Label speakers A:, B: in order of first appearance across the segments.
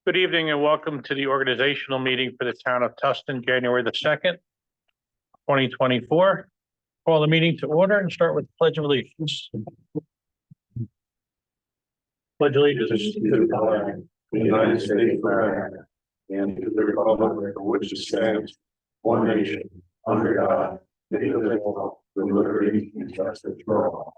A: Good evening and welcome to the organizational meeting for the town of Tusten, January the 2nd, 2024. Call the meeting to order and start with the Pledge of Allegiance. Pledge allegiance
B: To the flag of the United States of America and to the republic for which it stands, one nation, under God, indivisible, with liberty and justice for all.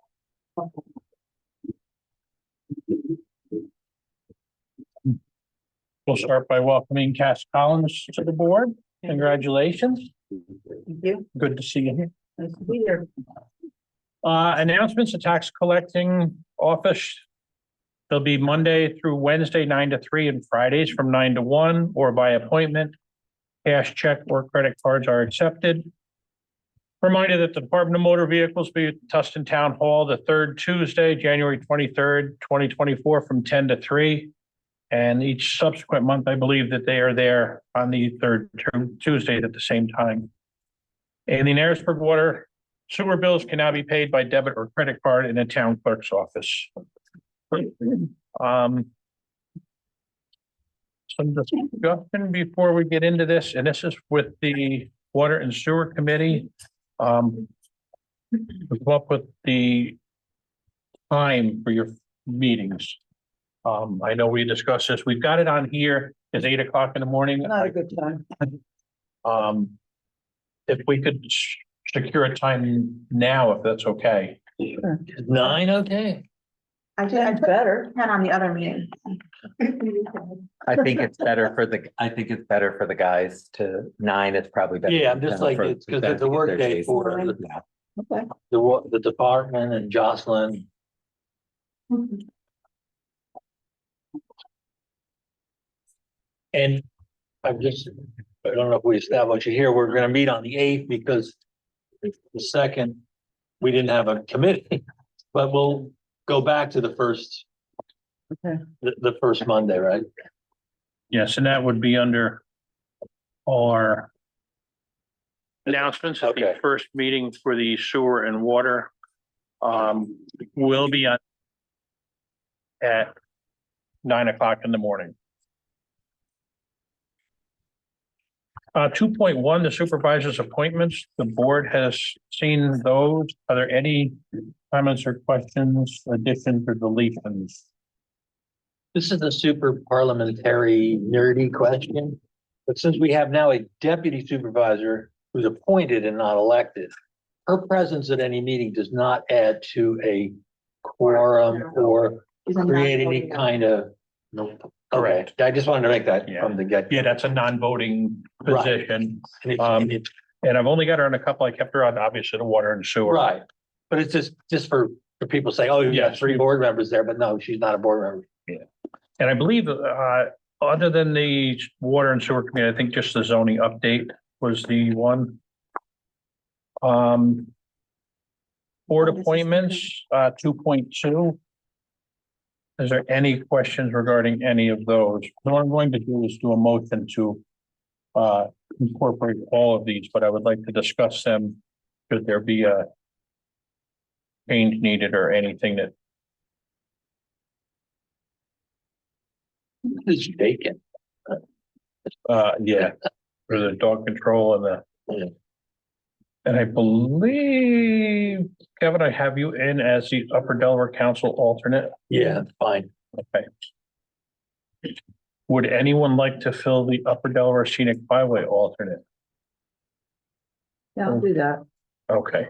A: We'll start by welcoming Cass Collins to the board. Congratulations.
C: Thank you.
A: Good to see you here.
C: Nice to be here.
A: Announcements, the tax collecting office. They'll be Monday through Wednesday, 9 to 3, and Fridays from 9 to 1, or by appointment. Cash, check, or credit cards are accepted. Reminder that the Department of Motor Vehicles will be at Tustin Town Hall the third Tuesday, January 23rd, 2024, from 10 to 3. And each subsequent month, I believe that they are there on the third Tuesday at the same time. And the Narrowsburg water sewer bills can now be paid by debit or credit card in the town clerk's office. Some discussion before we get into this, and this is with the Water and Sewer Committee. We come up with the time for your meetings. I know we discussed this. We've got it on here. It's 8 o'clock in the morning.
C: Not a good time.
A: If we could secure a time now, if that's okay.
C: Sure.
A: 9, okay?
C: It's better.
D: And on the other meeting.
E: I think it's better for the guys to 9. It's probably better.
F: Yeah, I'm just like, it's because it's a work day for
E: Yeah.
C: Okay.
F: the department and Jocelyn. And I don't know if we established it here, we're gonna meet on the 8th because the 2nd, we didn't have a committee, but we'll go back to the first.
C: Okay.
F: The first Monday, right?
A: Yes, and that would be under our announcements. At the
F: Okay.
A: first meeting for the sewer and water will be on at 9 o'clock in the morning. 2.1, the supervisor's appointments. The board has seen those. Are there any comments or questions, additions or deletions?
F: This is a super parliamentary nerdy question, but since we have now a deputy supervisor who's appointed and not elected, her presence at any meeting does not add to a quorum or create any kind of.
A: Nope.
F: Okay, I just wanted to make that
A: Yeah.
F: from the get.
A: Yeah, that's a non-voting
F: Right.
A: position.
F: And
A: And I've only got her on a couple. I kept her on, obviously, the water and sewer.
F: Right, but it's just for people say, oh, you got
A: Yes.
F: 3 board members there, but no, she's not a board member.
A: And I believe, other than the water and sewer committee, I think just the zoning update was the one. Board appointments, 2.2. Is there any questions regarding any of those? What I'm going to do is do a motion to incorporate all of these, but I would like to discuss them. Could there be a change needed or anything that
F: It's vacant.
A: yeah, for the dog control and
F: Yeah.
A: and I believe, Kevin, I have you in as the Upper Delaware Council alternate.
F: Yeah, fine.
A: Okay. Would anyone like to fill the Upper Delaware Scenic Byway alternate?
C: Yeah, I'll do that.
A: Okay.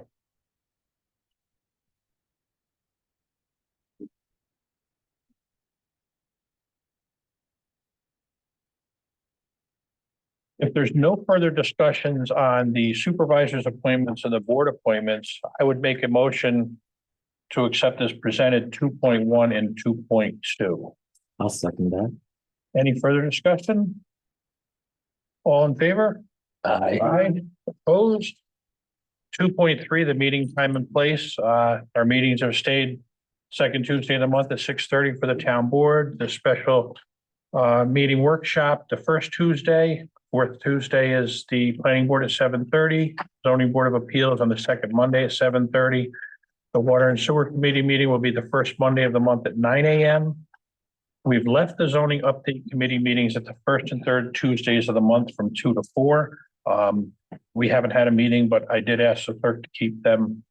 A: If there's no further discussions on the supervisor's appointments and the board appointments, I would make a motion to accept as presented 2.1 and 2.2.
E: I'll second that.
A: Any further discussion? All in favor?
F: I
A: Opposed? 2.3, the meeting time and place. Our meetings have stayed second Tuesday of the month at 6:30 for the town board. The special meeting workshop, the first Tuesday. Fourth Tuesday is the planning board at 7:30. Zoning Board of Appeals on the second Monday at 7:30. The Water and Sewer Committee meeting will be the first Monday of the month at 9 a.m. We've left the zoning update committee meetings at the first and third Tuesdays of the month from 2 to 4. We haven't had a meeting, but I did ask the clerk to keep them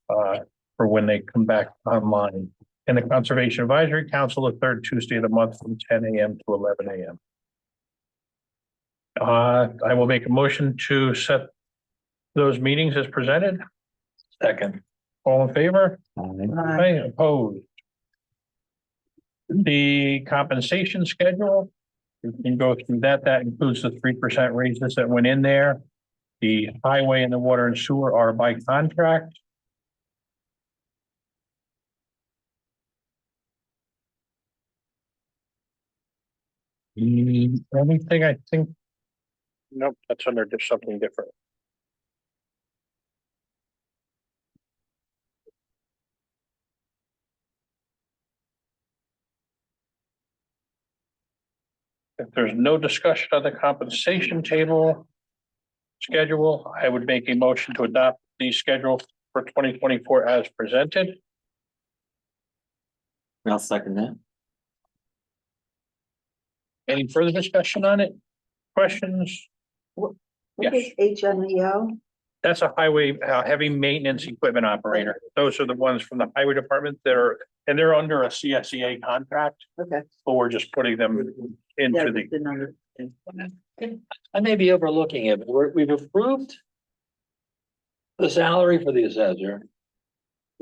A: for when they come back online. And the Conservation Advisory Council, the third Tuesday of the month from 10 a.m. to 11 a.m. I will make a motion to set those meetings as presented.
F: Second.
A: All in favor?
E: Aye.
A: Aye, opposed. The compensation schedule, we can go through that. That includes the 3% raises that went in there. The highway and the water and sewer are by contract. Anything I think? Nope, that's under just something different. If there's no discussion on the compensation table schedule, I would make a motion to adopt the schedule for 2024 as presented.
E: I'll second that.
A: Any further discussion on it? Questions?
C: What
A: Yes.
C: is HMEO?
A: That's a highway, heavy maintenance equipment operator. Those are the ones from the highway department that are, and they're under a CSEA contract,
C: Okay.
A: but we're just putting them
C: Yeah,
A: into the,
C: the number.
F: I may be overlooking it, but we've approved the salary for the assessor.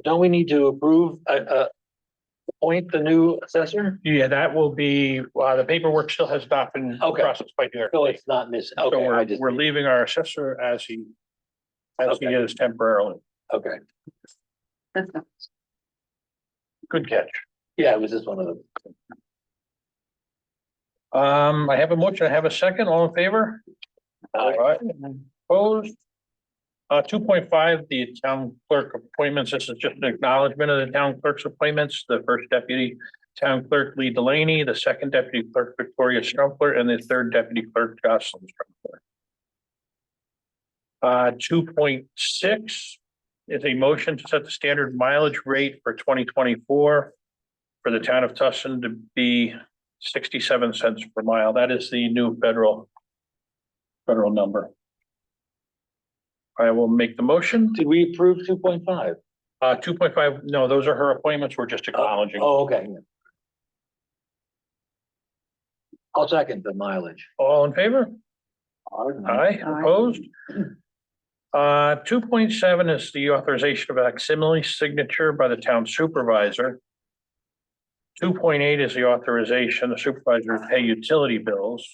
F: Don't we need to approve, appoint the new assessor?
A: yeah, that will be, the paperwork still has not been
F: Okay.
A: processed by New York.
F: So it's not missing.
A: So
F: Okay, I just,
A: we're leaving our assessor as he is temporarily.
F: okay.
A: Good catch.
F: Yeah, it was just one of them.
A: I have a motion. I have a second. All in favor? All right. Opposed? 2.5, the town clerk appointments. This is just an acknowledgement of the town clerk's appointments. The first deputy town clerk Lee Delaney, the second deputy clerk Victoria Strumpler, and the third deputy clerk Jocelyn Strumpler. 2.6 is a motion to set the standard mileage rate for 2024 for the town of Tusten to be 67 cents per mile. That is the new federal number. I will make the motion.
F: Did we approve 2.5?
A: 2.5, no, those are her appointments. We're just acknowledging.
F: Oh, okay. I'll second the mileage.
A: All in favor? Aye,
C: Aye.
A: opposed? 2.7 is the authorization of facsimile signature by the town supervisor. 2.8 is the authorization, the supervisor to pay utility bills.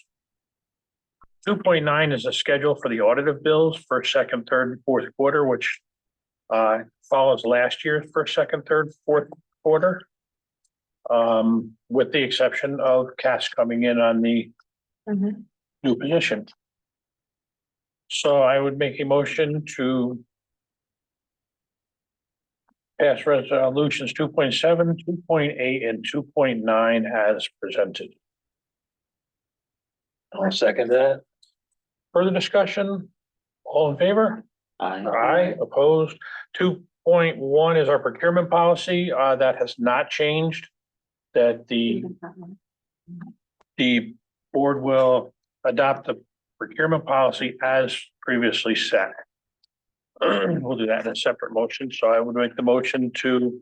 A: 2.9 is a schedule for the audit of bills for second, third, and fourth quarter, which follows last year's first, second, third, fourth quarter. With the exception of cash coming in on the new position. So I would make a motion to pass resolutions 2.7, 2.8, and 2.9 as presented.
F: I'll second that.
A: Further discussion? All in favor?
E: Aye.
A: Aye, opposed. 2.1 is our procurement policy, that has not changed. That the board will adopt the procurement policy as previously set. We'll do that in a separate motion, so I would make the motion to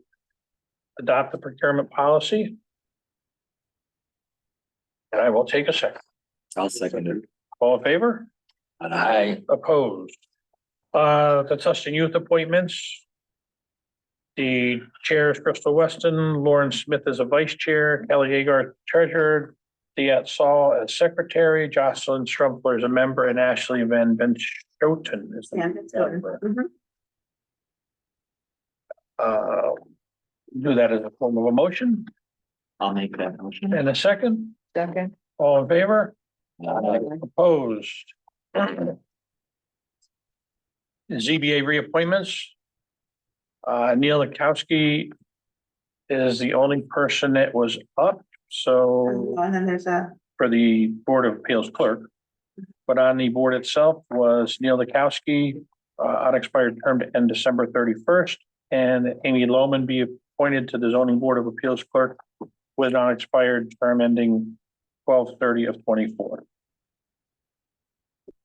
A: adopt the procurement policy. And I will take a second.
E: I'll second it.
A: All in favor?
F: Aye.
A: Opposed. The Tustin Youth appointments. The chair is Crystal Weston, Lauren Smith is a vice chair, Kelly Agar treasurer, Diet Saul as secretary, Jocelyn Strumpler is a member, and Ashley Van Benschoten is the member. Do that as a form of a motion.
E: I'll make that motion.
A: And a second,
C: Second.
A: all in favor?
F: Aye.
A: Opposed. ZBA reappointments. Neil Lekowski is the only person that was up, so
C: And then there's
A: for the Board of Appeals clerk. But on the board itself was Neil Lekowski, unexpired term to end December 31st, and Amy Lohman be appointed to the zoning board of appeals clerk with an unexpired term ending 12/30 of 24.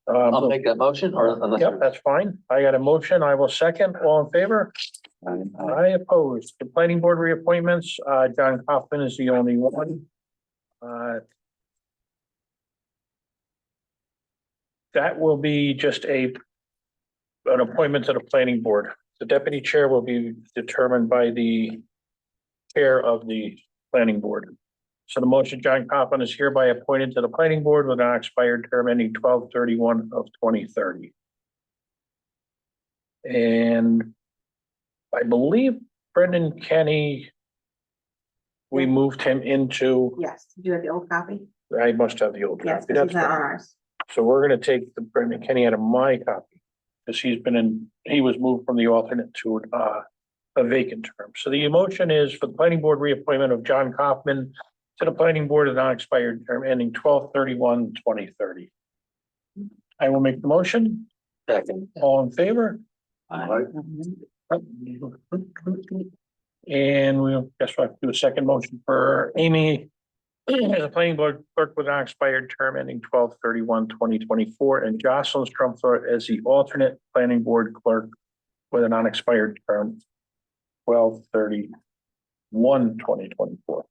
F: I'll make that motion or unless.
A: Yep, that's fine. I got a motion. I will second. All in favor? I oppose. The planning board reappointments, John Kaufman is the only one. That will be just an appointment to the planning board. The deputy chair will be determined by the chair of the planning board. So the motion, John Kaufman is hereby appointed to the planning board with an expired term ending 12/31 of 2030. And I believe Brendan Kenny, we moved him into,
C: Yes, do you have the old copy?
A: I must have the old
C: Yes,
A: copy.
C: this
A: That's
C: is not on
A: fine.
C: ours.
A: So we're gonna take the Brendan Kenny out of my copy. Because he was moved from the alternate to a vacant term. So the motion is for the planning board reappointment of John Kaufman to the planning board of non-expired term ending 12/31/2030. I will make the motion.
F: Second.
A: All in favor?
B: Aye.
A: And we'll guess we'll have to do a second motion for Amy as a planning board clerk with an expired term ending 12/31/2024, and Jocelyn Strumthorpe as the alternate planning board clerk with an unexpired term 12/31/2024.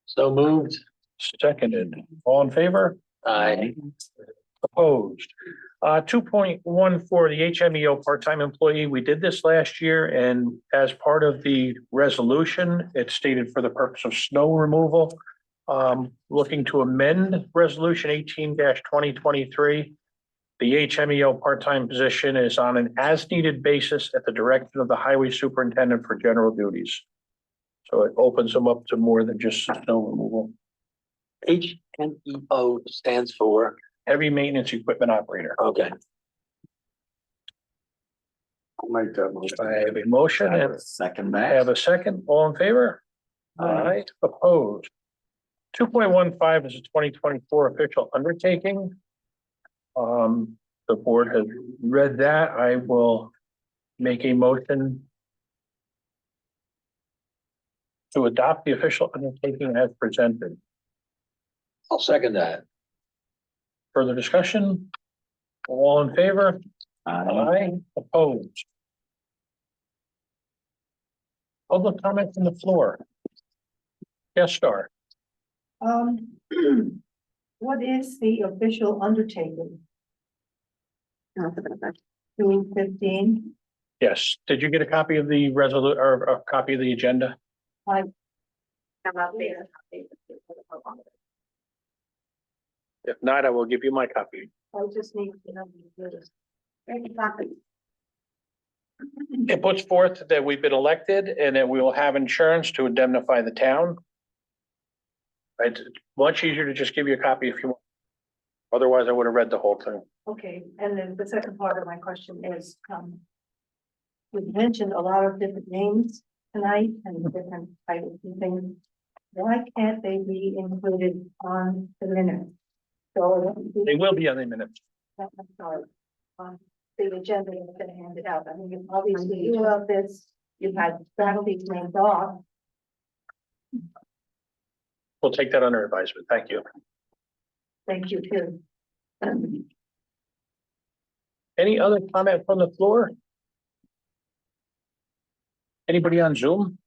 F: So moved.
A: Seconded. All in favor?
F: Aye.
A: Opposed. 2.14, the HMEO part-time employee. We did this last year, and as part of the resolution, it stated for the purpose of snow removal. Looking to amend resolution 18-2023. The HMEO part-time position is on an as-needed basis at the direction of the highway superintendent for general duties. So it opens them up to more than just snow removal.
F: HMEO stands for,
A: Heavy maintenance equipment operator.
F: okay.
B: I'll make that motion.
A: I have a motion and
E: Second
A: I have a second. All in favor? Aye. Opposed. 2.15 is a 2024 official undertaking. The board has read that. I will make a motion to adopt the official undertaking as presented.
F: I'll second that.
A: Further discussion? All in favor? Aye. Opposed. Public comment from the floor. Yes, Star.
D: What is the official undertaking? 2:15.
A: Yes. Did you get a copy of the or a copy of the agenda? If not, I will give you my copy.
D: I just need to know this.
A: It puts forth that we've been elected and that we will have insurance to indemnify the town. It's much easier to just give you a copy if you want. Otherwise, I would have read the whole thing.
D: Okay, and then the second part of my question is, we've mentioned a lot of different names tonight and different titles and things. Why can't they be included on the minute? So,
A: They will be on the minutes.
D: I'm sorry, the agenda is gonna hand it out. I mean, obviously you love this, you've had faculty's names off.
A: We'll take that under advisement. Thank you.
D: Thank you too.
A: Any other comment from the floor? Anybody on Zoom?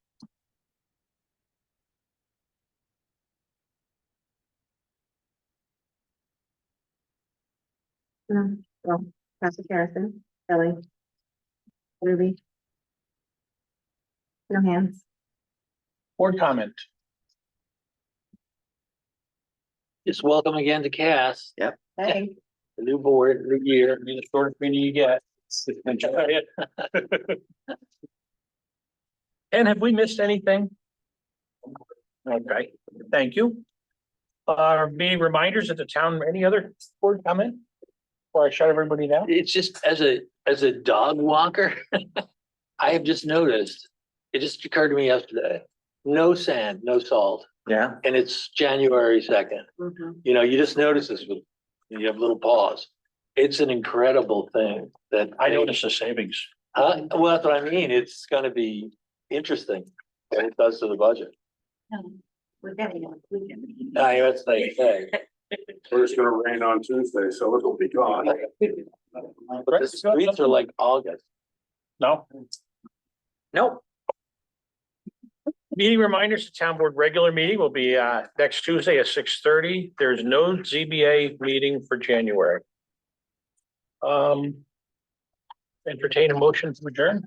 C: Well, Pastor Harrison, Ellie. Ruby. No hands.
A: Board comment?
F: Just welcome again to Cass,
C: Hey.
F: the new board, new year.
A: Be the shortest meeting you get. Enjoy it. And have we missed anything? Okay, thank you. Being reminders at the town, any other board comment? Before I shut everybody down?
F: It's just as a dog walker, I have just noticed, it just occurred to me yesterday, no sand, no salt,
E: Yeah,
F: and it's January 2nd. You know, you just notice this with, you have little paws. It's an incredible thing that
A: I noticed the savings.
F: Well, that's what I mean. It's gonna be interesting what it does to the budget.
D: We're getting on weekend.
F: That's like, hey.
B: It's gonna rain on Tuesday, so it'll be gone.
F: But the streets are like August.
A: No?
E: Nope.
A: Meeting reminders, the town board regular meeting will be next Tuesday at 6:30. There's no ZBA meeting for January. Entertain a motion to adjourn.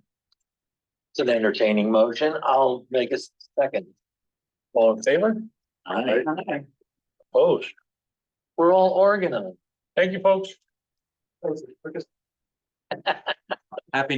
F: It's an entertaining motion. I'll make a second.
A: All in favor?
F: Aye.
A: Opposed?
F: We're all organized.
A: Thank you, folks.
E: Happy